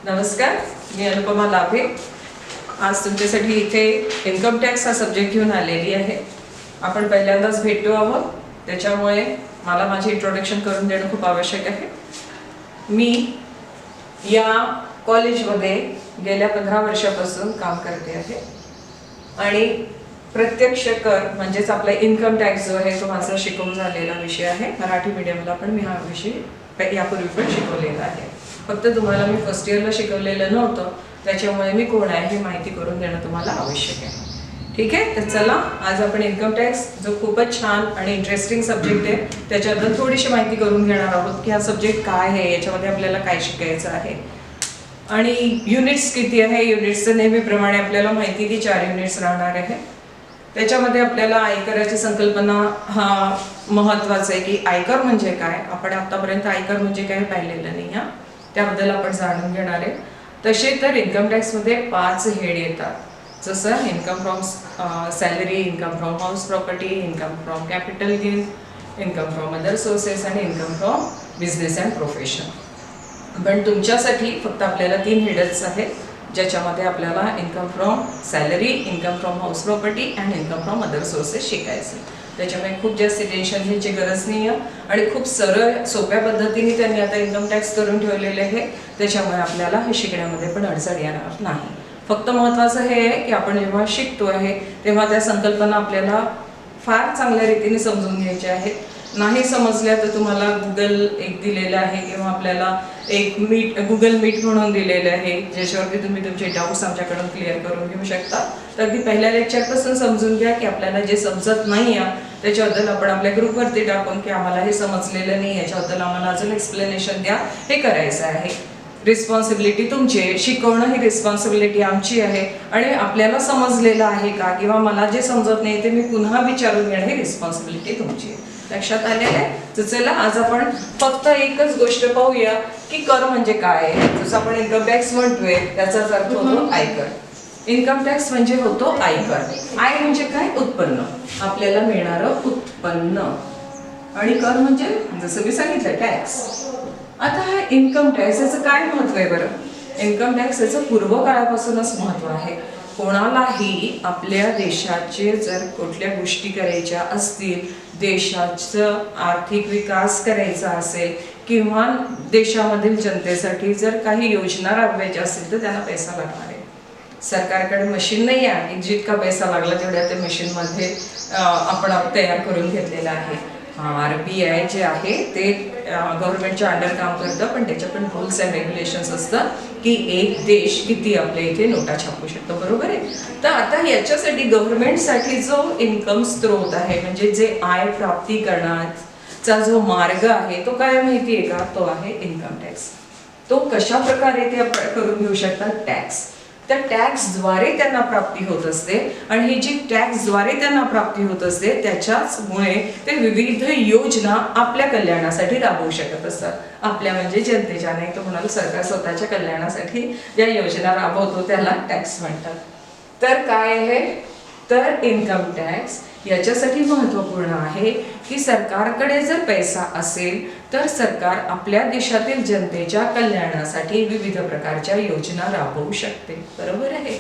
नमस्कार, मी अनुपमा लाभे. आज तुमच्यासाठी इथे इन्कम टॅक्स हा सब्जेक्ट घेऊन आलेली आहे. आपण पहिल्यांदाच भेटतो आहोत, त्याच्यामुळे मला माझे इंट्रोडक्शन करून देणं खूप आवश्यक आहे. मी या कॉलेजमध्ये गेल्या 15 वर्षापासून काम करते आहे आणि प्रत्यक्ष कर म्हणजेच आपला इन्कम टॅक्स जो आहे तो माझा शिकवून झालेला विषय आहे. मराठी मीडियमला पण मी हा विषय यापूर्वी पण शिकवलेला आहे. फक्त तुम्हाला मी फर्स्ट इयरला शिकवलेलं नव्हतं, त्याच्यामुळे मी कोण आहे हे माहिती करून देणं तुम्हाला आवश्यक आहे. ठीक आहे, तर चला आज आपण इन्कम टॅक्स जो खूपच छान आणि इंटरेस्टिंग सब्जेक्ट आहे त्याच्याबद्दल थोडीशी माहिती करून घेणार आहोत की हा सब्जेक्ट काय आहे, याच्यामध्ये आपल्याला काय शिकायचं आहे आणि युनिट्स किती आहे. युनिट्सचं नेहमीप्रमाणे आपल्याला माहिती की 4 युनिट्स राहणार आहे. त्याच्यामध्ये आपल्याला आयकराची संकल्पना हा महत्त्वाचं आहे की आयकर म्हणजे काय. आपण आतापर्यंत आयकर म्हणजे काय पाहिलेलं नाही हा, त्याबद्दल आपण जाणून घेणार आहे. तसे तर इन्कम टॅक्समध्ये 5 हेड येतात, जसं income from salary, income from house property, income from capital gain, income from other sources आणि income from business and profession. पण तुमच्यासाठी फक्त आपल्याला 3 हेडच आहेत, ज्याच्यामध्ये आपल्याला income from salary, income from house property and income from other sources शिकायचं. त्याच्यामुळे खूप जास्त टेन्शन घ्यायची गरज नाही आहे आणि खूप सरळ सोप्या पद्धतीने त्यांनी आता इन्कम टॅक्स करून ठेवलेले आहे. त्याच्यामुळे आपल्याला हे शिकण्यामध्ये पण अडचण येणार नाही. फक्त महत्त्वाचं हे आहे की आपण जेव्हा शिकतो आहे तेव्हा त्या संकल्पना आपल्याला फार चांगल्या रीतीने समजून घ्यायच्या आहेत. नाही समजल्या तर तुम्हाला गुगल एक दिलेलं आहे किंवा आपल्याला एक गुगल मीट म्हणून दिलेलं आहे, ज्याच्यावरती तुम्ही तुमचे डाऊट्स आमच्याकडून क्लिअर करून घेऊ शकता. तर अगदी पहिल्या लेक्चरपासून समजून घ्या की आपल्याला जे समजत नाही आहे त्याच्याबद्दल आपण आपल्या ग्रुपवरती टाकून की आम्हाला हे समजलेलं नाही, याच्याबद्दल आम्हाला अजून एक्सप्लेनेशन द्या, हे करायचं आहे. रिस्पॉन्सिबिलिटी तुमची आहे, शिकवणं ही रिस्पॉन्सिबिलिटी आमची आहे आणि आपल्याला समजलेलं आहे का किंवा मला जे समजत नाही ते मी पुन्हा विचारून घेणं ही रिस्पॉन्सिबिलिटी तुमची आहे. लक्षात आलेलं आहे. तर चला आज आपण फक्त एकच गोष्ट पाहूया की कर म्हणजे काय आहे. जसं आपण इन्कम टॅक्स म्हणतोय त्याचाच अर्थ होतो आयकर. इन्कम टॅक्स म्हणजे होतो आयकर. आय म्हणजे काय, उत्पन्न, आपल्याला मिळणारं उत्पन्न. आणि कर म्हणजे जसं मी सांगितलं टॅक्स. आता हा इन्कम टॅक्स याचं काय महत्व आहे बरं. इन्कम टॅक्स याचं पूर्वकाळापासूनच महत्व आहे. कोणालाही आपल्या देशाचे जर कुठल्या गोष्टी करायच्या असतील, देशाचं आर्थिक विकास करायचा असेल किंवा देशामधील जनतेसाठी जर काही योजना राबवायच्या असतील तर त्यांना पैसा लागणार आहे. सरकारकडे मशीन नाही आहे, जितका पैसा लागला तेवढ्या त्या मशीनमध्ये आपण तयार करून घेतलेला आहे. RBI जे आहे ते गव्हर्नमेंटच्या अंडर काम करतं, पण त्याच्या पण रूल्स अँड रेग्युलेशन्स असतात की एक देश किती आपल्या इथे नोटा छापू शकतो, बरोबर आहे. तर आता याच्यासाठी गव्हर्नमेंटसाठी जो इन्कम स्त्रोत आहे म्हणजे जे आय प्राप्ती करण्याचा जो मार्ग आहे तो काय माहिती आहे का, तो आहे इन्कम टॅक्स. तो कशा प्रकारे ते करून घेऊ शकतात, टॅक्स. त्या टॅक्सद्वारे त्यांना प्राप्ती होत असते आणि ही जी टॅक्सद्वारे त्यांना प्राप्ती होत असते त्याच्याचमुळे ते विविध योजना आपल्या कल्याणासाठी राबवू शकत असतात. आपल्या म्हणजे जनतेच्या, नाही तर म्हणाल सरकार स्वतःच्या कल्याणासाठी ज्या योजना राबवतो त्याला टॅक्स म्हणतात. तर काय आहे तर इन्कम टॅक्स याच्यासाठी महत्त्वपूर्ण आहे की सरकारकडे जर पैसा असेल तर सरकार आपल्या देशातील जनतेच्या कल्याणासाठी विविध प्रकारच्या योजना राबवू शकते, बरोबर आहे.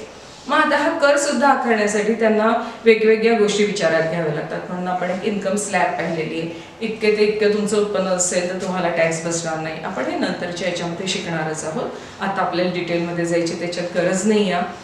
मग आता हा कर सुद्धा आकारण्यासाठी त्यांना वेगवेगळ्या गोष्टी विचारात घ्याव्या लागतात. म्हणून आपण एक इन्कम स्लॅब पाहिलेली आहे. इतके ते इतकं तुमचं उत्पन्न असेल तर तुम्हाला टॅक्स बसणार नाही. आपण हे नंतरच्या याच्यामध्ये शिकणारच आहोत. आता आपल्याला डिटेलमध्ये जायची त्याच्यात गरज नाही आहे.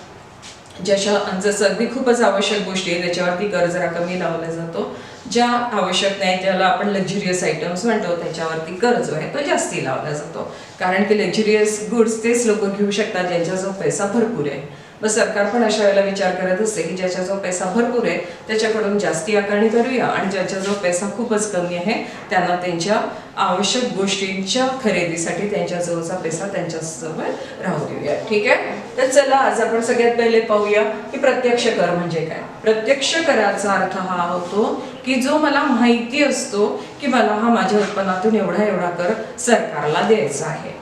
जसं अगदी खूपच आवश्यक गोष्टी आहे त्याच्यावरती कर जरा कमी लावला जातो. ज्या आवश्यक नाही ज्याला आपण लक्झरियस आयटम्स म्हणतो त्याच्यावरती कर जो आहे तो जास्ती लावला जातो. कारण की लक्झरियस गुड्स तेच लोक घेऊ शकतात ज्यांच्याजवळ पैसा भरपूर आहे. मग सरकार पण अशा वेळेला विचार करत असते की ज्याच्याजवळ पैसा भरपूर आहे त्याच्याकडून जास्ती आकारणी करूया आणि ज्याच्याजवळ पैसा खूपच कमी आहे त्यांना त्यांच्या आवश्यक गोष्टींच्या खरेदीसाठी त्यांच्याजवळचा पैसा त्यांच्याजवळ राहू देऊया. ठीक आहे, तर चला आज आपण सगळ्यात पहिले पाहूया की प्रत्यक्ष कर म्हणजे काय. प्रत्यक्ष कराचा अर्थ हा होतो की जो मला माहिती असतो की मला हा माझ्या उत्पन्नातून एवढा कर सरकारला द्यायचा आहे.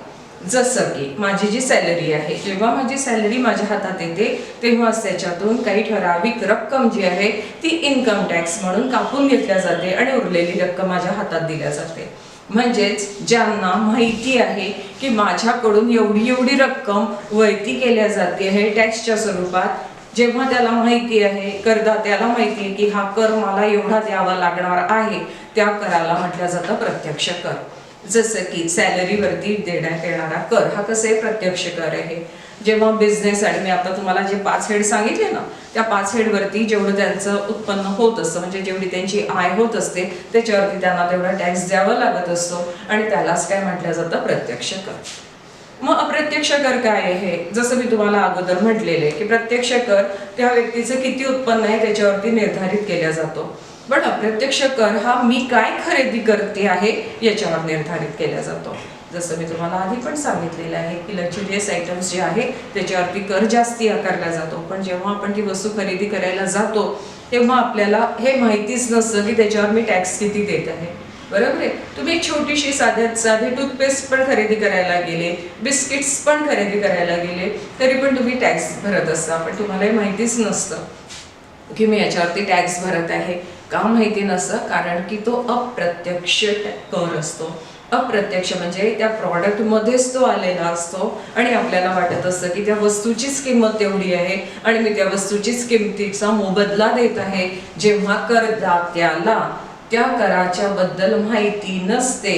जसं की माझी जी सॅलरी आहे, जेव्हा माझी सॅलरी माझ्या हातात येते तेव्हाच त्याच्यातून काही ठराविक रक्कम जी आहे ती इन्कम टॅक्स म्हणून कापून घेतल्या जाते आणि उरलेली रक्कम माझ्या हातात दिल्या जाते. म्हणजेच ज्यांना माहिती आहे की माझ्याकडून एवढी एवढी रक्कम वळती केल्या जाते आहे टॅक्सच्या स्वरूपात, जेव्हा त्याला माहिती आहे, करदात्याला माहिती आहे की हा कर मला एवढा द्यावा लागणार आहे, त्या कराला म्हटलं जातं प्रत्यक्ष कर. जसं की सॅलरीवरती देण्यात येणारा कर हा कसं आहे, प्रत्यक्ष कर आहे. जेव्हा बिझनेस आणि मी आता तुम्हाला जे 5 हेड सांगितले ना, त्या 5 हेडवरती जेवढं त्यांचं उत्पन्न होत असतं, म्हणजे जेवढी त्यांची आय होत असते, त्याच्यावरती त्यांना तेवढा टॅक्स द्यावा लागत असतो आणि त्यालाच काय म्हटलं जातं, प्रत्यक्ष कर. मग अप्रत्यक्ष कर काय आहे, जसं मी तुम्हाला अगोदर म्हटलेले की प्रत्यक्ष कर त्या व्यक्तीचं किती उत्पन्न आहे त्याच्यावरती निर्धारित केला जातो, पण अप्रत्यक्ष कर हा मी काय खरेदी करते आहे याच्यावर निर्धारित केला जातो. जसं मी तुम्हाला आधी पण सांगितलेलं आहे की लक्झरियस आयटम्स जे आहे त्याच्यावरती कर जास्ती आकारला जातो, पण जेव्हा आपण ती वस्तू खरेदी करायला जातो तेव्हा आपल्याला हे माहितीच नसतं की त्याच्यावर मी टॅक्स किती देत आहे. बरोबर आहे. तुम्ही एक छोटीशी साधे टूथपेस्ट पण खरेदी करायला गेले, बिस्किट्स पण खरेदी करायला गेले, तरी पण तुम्ही टॅक्स भरत असता, पण तुम्हाला हे माहितीच नसतं की मी याच्यावरती टॅक्स भरत आहे. का माहिती नसतं, कारण की तो अप्रत्यक्ष कर असतो. अप्रत्यक्ष म्हणजे त्या प्रॉडक्टमध्येच तो आलेला असतो आणि आपल्याला वाटत असतं की त्या वस्तूचीच किंमत तेवढी आहे आणि मी त्या वस्तूचीच किमतीचा मोबदला देत आहे, जेव्हा करदात्याला त्या कराच्या बद्दल माहिती नसते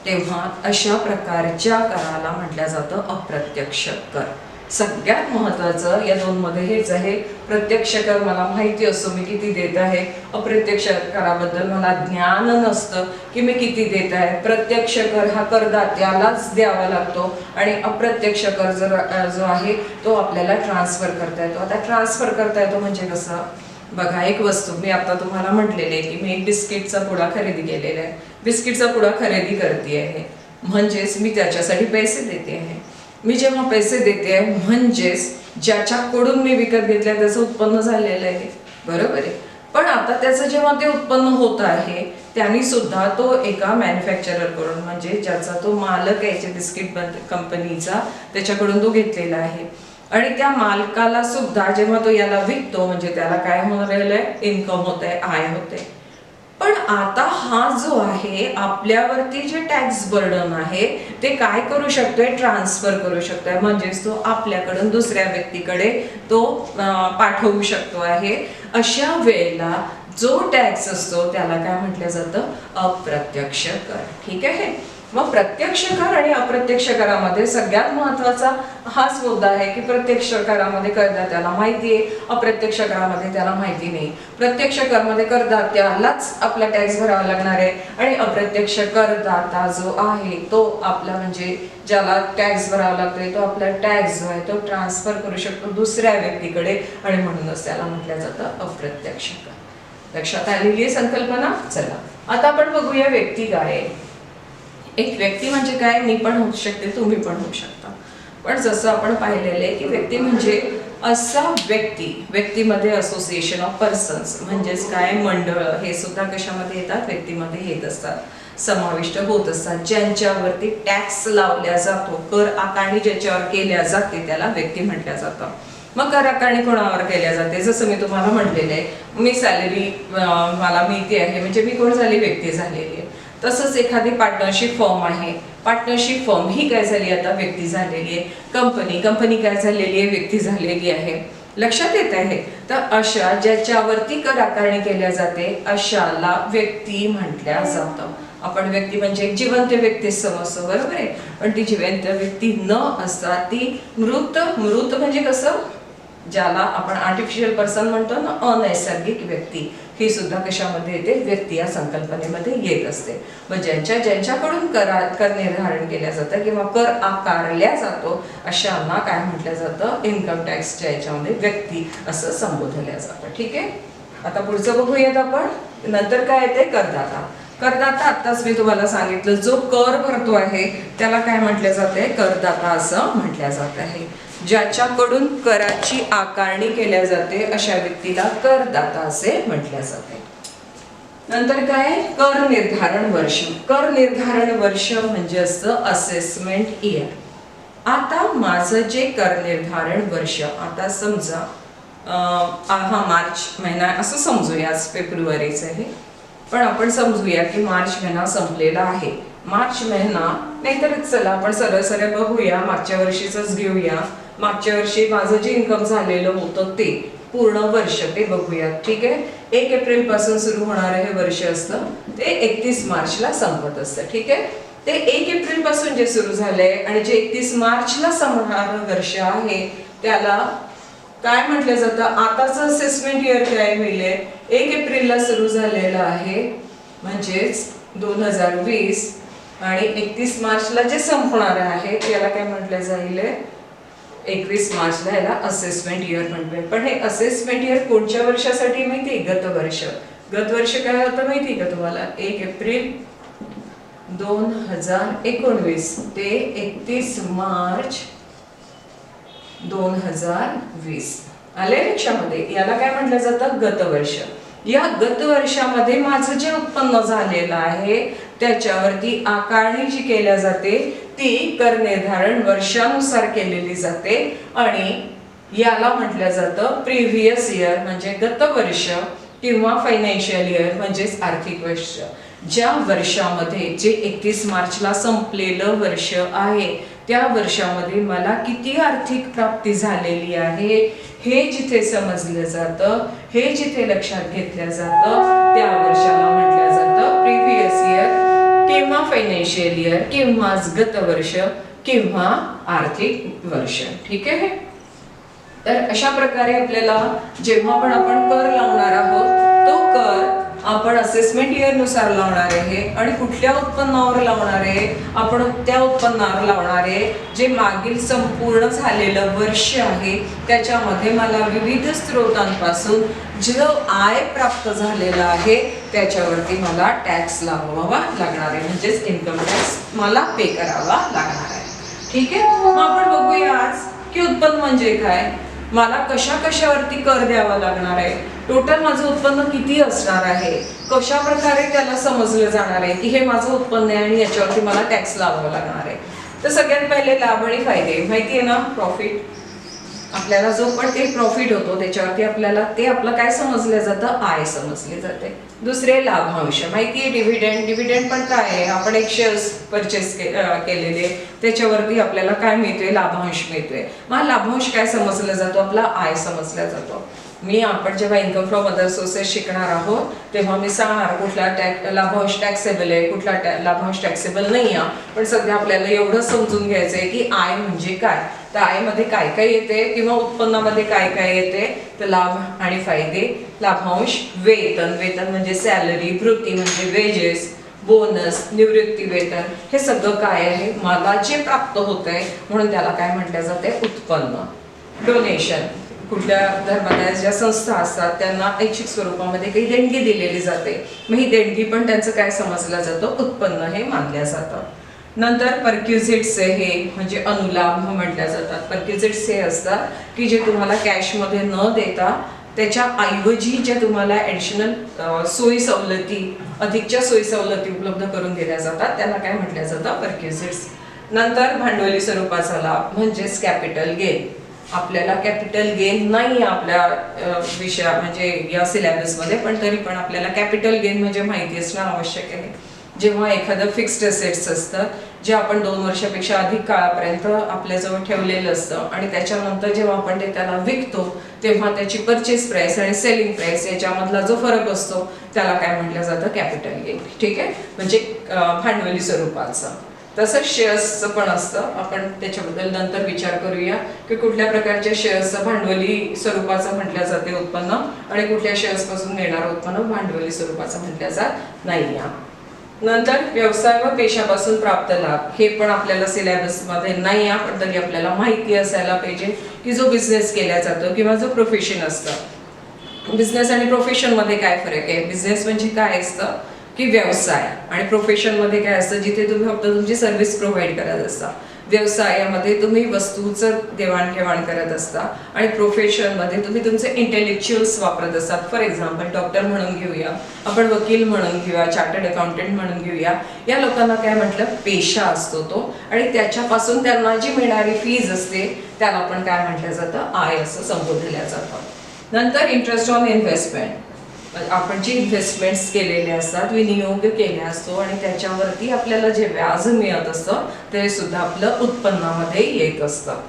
तेव्हा अशा प्रकारच्या कराला म्हटलं जातं अप्रत्यक्ष कर. सगळ्यात महत्त्वाचं या दोनमध्ये हेच आहे, प्रत्यक्ष कर मला माहिती असतो मी किती देत आहे, अप्रत्यक्ष कराबद्दल मला ज्ञान नसतं की मी किती देत आहे. प्रत्यक्ष कर हा करदात्यालाच द्यावा लागतो आणि अप्रत्यक्ष कर जो आहे तो आपल्याला ट्रान्सफर करता येतो. आता ट्रान्सफर करता येतो म्हणजे कसं, बघा एक वस्तू मी आता तुम्हाला म्हटलेले आहे की मी एक बिस्किटचा पुडा खरेदी केलेला आहे, बिस्किटचा पुडा खरेदी करते आहे म्हणजेच मी त्याच्यासाठी पैसे देते आहे. मी जेव्हा पैसे देते आहे म्हणजेच ज्याच्याकडून मी विकत घेतलंय त्याचं उत्पन्न झालेलं आहे, बरोबर आहे. पण आता त्याचं जेव्हा ते उत्पन्न होत आहे त्यांनी सुद्धा तो एका मॅन्युफॅक्चरर कडून, म्हणजे ज्याचा तो मालक आहे बिस्किट कंपनीचा, त्याच्याकडून तो घेतलेला आहे आणि त्या मालकाला सुद्धा जेव्हा तो याला विकतो म्हणजे त्याला काय होणार आहे, इन्कम होत आहे, आय होते. पण आता हा जो आहे आपल्यावरती जे टॅक्स बर्डन आहे ते काय करू शकतोय, ट्रान्सफर करू शकतोय, म्हणजेच तो आपल्याकडून दुसऱ्या व्यक्तीकडे तो पाठवू शकतो आहे. अशा वेळेला जो टॅक्स असतो त्याला काय म्हटलं जातं, अप्रत्यक्ष कर. ठीक आहे. मग प्रत्यक्ष कर आणि अप्रत्यक्ष करामध्ये सगळ्यात महत्वाचा हाच मुद्दा आहे की प्रत्यक्ष करामध्ये करदात्याला माहिती आहे, अप्रत्यक्ष करामध्ये त्याला माहिती नाही. प्रत्यक्ष करमध्ये करदात्यालाच आपला टॅक्स भरावा लागणार आहे आणि अप्रत्यक्ष करदाता जो आहे तो आपला म्हणजे ज्याला टॅक्स भरावा लागतोय तो आपला टॅक्स जो आहे तो ट्रान्सफर करू शकतो दुसऱ्या व्यक्तीकडे आणि म्हणूनच त्याला म्हटलं जातं अप्रत्यक्ष कर. लक्षात आलेली आहे संकल्पना. चला आता आपण बघूया व्यक्ती काय आहे. एक व्यक्ती म्हणजे काय, मी पण होऊ शकते, तुम्ही पण होऊ शकता. पण जसं आपण पाहिलेलं आहे की व्यक्ती म्हणजे असा व्यक्तीमध्ये असोसिएशन ऑफ पर्सन्स म्हणजेच काय, मंडळ हे सुद्धा कशामध्ये येतात, व्यक्तीमध्ये येत असतात, समाविष्ट होत असतात, ज्यांच्यावरती टॅक्स लावला जातो, कर आकारणी ज्याच्यावर केल्या जाते त्याला व्यक्ती म्हटलं जातं. मग कर आकारणी कोणावर केल्या जाते, जसं मी तुम्हाला म्हटलेलं आहे, मी सॅलरी मला मिळते आहे म्हणजे मी कोण झाली, व्यक्ती झालेली आहे. तसंच एखादी पार्टनरशिप फर्म आहे, पार्टनरशिप फर्म ही काय झाली आता, व्यक्ती झालेली आहे. कंपनी काय झालेली आहे, व्यक्ती झालेली आहे. लक्षात येत आहे. तर अशा ज्याच्यावरती कर आकारणी केल्या जाते अशाला व्यक्ती म्हटल्या जातं. आपण व्यक्ती म्हणजे एक जिवंत व्यक्ती समजतो, बरोबर आहे, पण ती जिवंत व्यक्ती न असता ती मृत म्हणजे कसं, ज्याला आपण आर्टिफिशियल पर्सन म्हणतो ना, अनैसर्गिक व्यक्ती, ही सुद्धा कशामध्ये येते, व्यक्ती या संकल्पनेमध्ये येत असते. मग ज्यांच्याकडून कर निर्धारण केल्या जातं किंवा कर आकारल्या जातो अशांना काय म्हटलं जातं, इन्कम टॅक्सच्या याच्यामध्ये व्यक्ती असं संबोधल्या जातं. ठीक आहे. आता पुढचं बघूयात आपण. नंतर काय येते, करदाता. करदाता आत्ताच मी तुम्हाला सांगितलं, जो कर भरतो आहे त्याला काय म्हटलं जाते, करदाता असं म्हटलं जात आहे. ज्याच्याकडून कराची आकारणी केल्या जाते अशा व्यक्तीला करदाता असे म्हटले जाते. नंतर काय, कर निर्धारण वर्ष. कर निर्धारण वर्ष म्हणजे असतं असेसमेंट इयर. आता माझं जे कर निर्धारण वर्ष, आता समजा हा मार्च महिना असं समजूया, आज फेब्रुवारीच आहे, पण आपण समजूया की मार्च महिना संपलेला आहे मार्च महिना, नाहीतर चला आपण सरळ सरळ बघूया, मागच्या वर्षीच घेऊया. मागच्या वर्षी माझं जे इन्कम झालेलं होतं ते पूर्ण वर्ष ते बघूया. ठीक आहे. 1 एप्रिल पासून सुरू होणारं हे वर्ष असतं ते 31 मार्चला संपत असतं. ठीक आहे. ते 1 एप्रिल पासून जे सुरू झालंय आणि जे 31 मार्चला संपणारं वर्ष आहे त्याला काय म्हटलं जातं, आताच असेसमेंट इयर काय होईल, 1 एप्रिलला सुरू झालेलं आहे म्हणजेच 2020 आणि 31 मार्चला जे संपणार आहे त्याला काय म्हटलं जाईल, 21 मार्चला याला असेसमेंट इयर म्हणतोय. पण हे असेसमेंट इयर कोणत्या वर्षासाठी माहिती, गतवर्ष. गतवर्ष काय होतं माहिती का तुम्हाला, 1 एप्रिल 2019 ते 31 मार्च 2020. आले लक्षामध्ये. याला काय म्हटलं जातं, गतवर्ष. या गतवर्षामध्ये माझं जे उत्पन्न झालेलं आहे त्याच्यावरती आकारणी जी केल्या जाते ती कर निर्धारण वर्षानुसार केलेली जाते आणि याला म्हटलं जातं प्रिव्हियस इयर म्हणजे गतवर्ष किंवा फायनान्शियल इयर म्हणजेच आर्थिक वर्ष. ज्या वर्षामध्ये जे 31 मार्चला संपलेलं वर्ष आहे त्या वर्षामध्ये मला किती आर्थिक प्राप्ती झालेली आहे हे जिथे समजलं जातं, हे जिथे लक्षात घेतलं जातं त्या वर्षाला म्हटलं जातं प्रिव्हियस इयर किंवा फायनान्शियल इयर किंवा गतवर्ष किंवा आर्थिक वर्ष. ठीक आहे. तर अशा प्रकारे आपल्याला जेव्हा पण आपण कर लावणार आहोत तो कर आपण असेसमेंट इयर नुसार लावणार आहे आणि कुठल्या उत्पन्नावर लावणार आहे, आपण त्या उत्पन्नावर लावणार आहे जे मागील संपूर्ण झालेलं वर्ष आहे त्याच्यामध्ये मला विविध स्रोतांपासून जो आय प्राप्त झालेला आहे त्याच्यावरती मला टॅक्स लावावा लागणार आहे म्हणजेच इन्कम टॅक्स मला पे करावा लागणार आहे. ठीक आहे. मग आपण बघूया आज की उत्पन्न म्हणजे काय, मला कशा कशावरती कर द्यावा लागणार आहे, टोटल माझं उत्पन्न किती असणार आहे, कशा प्रकारे त्याला समजलं जाणार आहे की हे माझं उत्पन्न आहे आणि याच्यावरती मला टॅक्स लावावा लागणार आहे. तर सगळ्यात पहिले लाभ आणि फायदे माहिती आहे ना. प्रॉफिट, आपल्याला जो पण ते प्रॉफिट होतो त्याच्यावरती आपल्याला ते आपलं काय समजलं जातं, आय समजले जाते. दुसरे लाभांश माहिती आहे. डिव्हिडंड, डिव्हिडंड पण काय आहे, आपण एक शेअर्स परचेस केलेले त्याच्यावरती आपल्याला काय मिळतोय, लाभांश मिळतोय. मग लाभांश काय समजला जातो, आपला आय समजला जातो. आपण जेव्हा इन्कम फ्रॉम अदर सोर्सेस शिकणार आहोत तेव्हा मी सांगणार कुठला लाभांश टॅक्सेबल आहे, कुठला लाभांश टॅक्सेबल नाही आहे. पण सध्या आपल्याला एवढं समजून घ्यायचं आहे की आय म्हणजे काय. तर आय मध्ये काय काय येते किंवा उत्पन्नामध्ये काय काय येते, तर लाभ आणि फायदे, लाभांश, वेतन, वेतन म्हणजे सॅलरी, वृत्ती म्हणजे वेजेस, बोनस, निवृत्ती वेतन, हे सगळं काय आहे मला जे प्राप्त होत आहे म्हणून त्याला काय म्हटलं जाते, उत्पन्न. डोनेशन, कुठल्या धर्माच्या ज्या संस्था असतात त्यांना ऐच्छिक स्वरूपामध्ये काही देणगी दिलेली जाते, मग ही देणगी पण त्यांचं काय समजलं जातं, उत्पन्न हे मानलं जातं. नंतर परक्युजिट्स हे म्हणजे अनुलाभ म्हटल्या जातात. परक्युजिट्स हे असतात की जे तुम्हाला कॅशमध्ये न देता त्याच्या ऐवजी ज्या तुम्हाला ॲडिशनल सोयी सवलती, अधिकच्या सोयी सवलती उपलब्ध करून दिल्या जातात त्याला काय म्हटलं जातं, परक्युजिट्स. नंतर भांडवली स्वरूपाचा लाभ म्हणजेच कॅपिटल गेन. आपल्याला कॅपिटल गेन नाही आपल्या विषया म्हणजे या सिलेबसमध्ये, पण तरी पण आपल्याला कॅपिटल गेन म्हणजे माहिती असणं आवश्यक आहे. जेव्हा एखादं फिक्स्ड असेट्स असतं जे आपण 2 वर्षापेक्षा अधिक काळापर्यंत आपल्याजवळ ठेवलेलं असतं आणि त्याच्यानंतर जेव्हा आपण ते त्याला विकतो तेव्हा त्याची परचेस प्राइस आणि सेलिंग प्राइस याच्यामधला जो फरक असतो त्याला काय म्हटलं जातं, कॅपिटल गेन. ठीक आहे. म्हणजे भांडवली स्वरूपाचं. तसंच शेअर्सचं पण असतं, आपण त्याच्याबद्दल नंतर विचार करूया की कुठल्या प्रकारच्या शेअर्सचं भांडवली स्वरूपाचं म्हटलं जाते उत्पन्न आणि कुठल्या शेअर्स पासून मिळणारं उत्पन्न भांडवली स्वरूपाचं म्हटलं जात नाही. नंतर व्यवसाय व पेशापासून प्राप्त लाभ हे पण आपल्याला सिलेबसमध्ये नाही आहे, पण तरी आपल्याला माहिती असायला पाहिजे की जो बिझनेस केला जातो किंवा जो प्रोफेशन असतं. बिझनेस आणि प्रोफेशनमध्ये काय फरक आहे. बिझनेस म्हणजे काय असतं की व्यवसाय, आणि प्रोफेशनमध्ये काय असतं जिथे तुम्ही फक्त तुमची सर्व्हिस प्रोव्हाइड करत असता. व्यवसायामध्ये तुम्ही वस्तूचं देवाणघेवाण करत असता आणि प्रोफेशनमध्ये तुम्ही तुमचे इंटेलेक्च्युअल्स वापरत असतात. फॉर एक्झाम्पल डॉक्टर म्हणून घेऊया, आपण वकील म्हणून घेऊया, चार्टर्ड अकाउंटंट म्हणून घेऊया. या लोकांना काय म्हटलं, पेशा असतो तो, आणि त्याच्यापासून त्यांना जी मिळणारी फीज असते त्याला आपण काय म्हटलं जातं, आय असं संबोधलं जातं. नंतर इंटरेस्ट ऑन इन्व्हेस्टमेंट. आपण जे इन्व्हेस्टमेंट्स केलेले असतात, विनियोग केले असतो आणि त्याच्यावरती आपल्याला जे व्याज मिळत असतं ते सुद्धा आपलं उत्पन्नामध्ये येत असतं.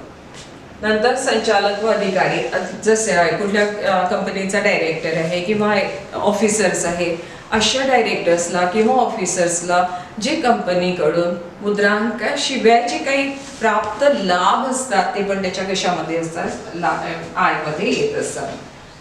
नंतर संचालक व अधिकारी, जसे आहे कुठल्या कंपनीचा डायरेक्टर आहे किंवा ऑफिसर्स आहे, अशा डायरेक्टर्सला किंवा ऑफिसर्सला जे कंपनीकडून मुद्रांकाशिवाय जे काही प्राप्त लाभ असतात ते पण त्याच्या कशामध्ये असतात, आयमध्ये येत असतात.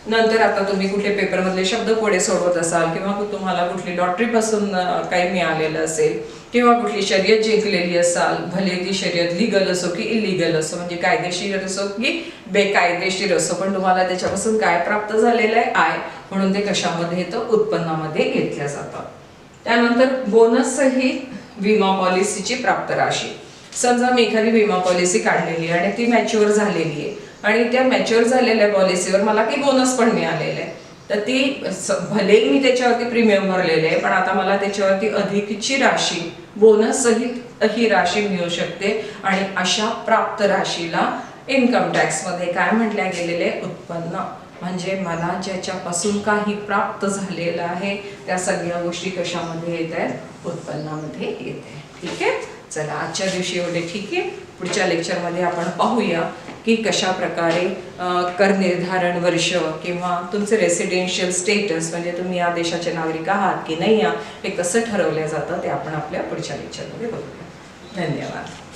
नंतर आता तुम्ही कुठले पेपरमधले शब्द कोडे सोडवत असाल किंवा तुम्हाला कुठली लॉटरीपासून काही मिळालेलं असेल किंवा कुठली शर्यत जिंकलेली असाल, भले ती शर्यत लिगल असो की इलिगल असो, म्हणजे कायदेशीर असो की बेकायदेशीर असो, पण तुम्हाला त्याच्यापासून काय प्राप्त झालेलं आहे, आय, म्हणून ते कशामध्ये येतं, उत्पन्नामध्ये घेतल्या जातं. त्यानंतर बोनस सहित विमा पॉलिसीची प्राप्त राशी. समजा मी एखादी विमा पॉलिसी काढलेली आहे आणि ती मॅच्युअर झालेली आहे आणि त्या मॅच्युअर झालेल्या पॉलिसीवर मला काही बोनस पण मिळालेला आहे, तर ती भले मी त्याच्यावरती प्रीमियम भरलेले आहे पण आता मला त्याच्यावरती अधिकची राशी, बोनस सहित ही राशी मिळू शकते आणि अशा प्राप्त राशीला इन्कम टॅक्समध्ये काय म्हटल्या गेलेले, उत्पन्न. म्हणजे मला ज्याच्यापासून काही प्राप्त झालेलं आहे त्या सगळ्या गोष्टी कशामध्ये येत आहेत, उत्पन्नामध्ये येते. ठीक आहे, चला आजच्या दिवशी एवढे ठीक आहे. पुढच्या लेक्चरमध्ये आपण पाहूया की कशा प्रकारे कर निर्धारण वर्ष किंवा तुमचे रेसिडेन्शियल स्टेटस, म्हणजे तुम्ही या देशाचे नागरिक आहात की नाही आहात, हे कसं ठरवलं जातं ते आपण आपल्या पुढच्या लेक्चरमध्ये बघूया. धन्यवाद.